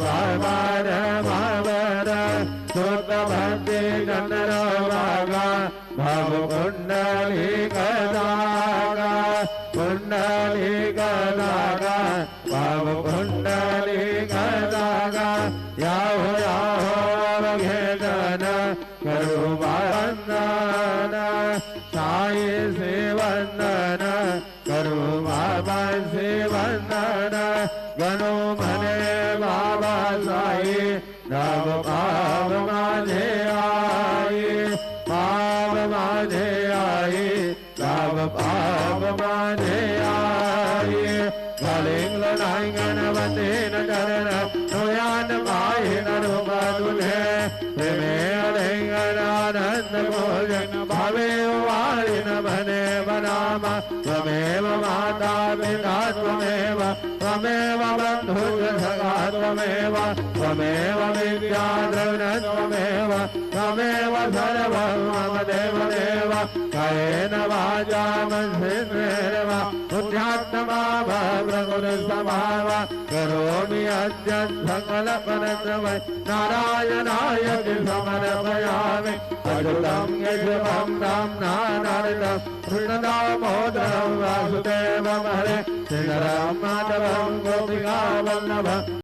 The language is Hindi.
बाबार महावर सुत भक्ति चंद्र भागा भव कुंडली कदागा कुंडली कदागा भव कुंडली कदागा याहो याहो घेटन करो वंदन साई से वंदन करो बाबा से वंदन गणो मने बाबा साई नव पाव माझे आई पाव माझे आई नव पाव माझे आई कलिंग नाई गणपति न चरण नोयान माहि नरुमा दुल्हे प्रेमे अलिंगनानंद भोजन भावे वालिन बने बनाम त्वमेव माता पिता त्वमेव त्वमेव बंधु सखा त्वमेव त्वमेव विद्या द्रविण त्वमेव त्वमेव सर्वं मम देवदेव कायेन वाचा मनसेन्द्रियर्वा बुद्ध्यात्मा प्रकृतिस्वभाव करोमि अद्य सकलपरत्रमय नारायणाय समर्पयामि अच्युतं केशवं नारायणं कृष्णदामोदरं वासुदेवं हरे श्रीधरं माधवं गोपिकावल्लभं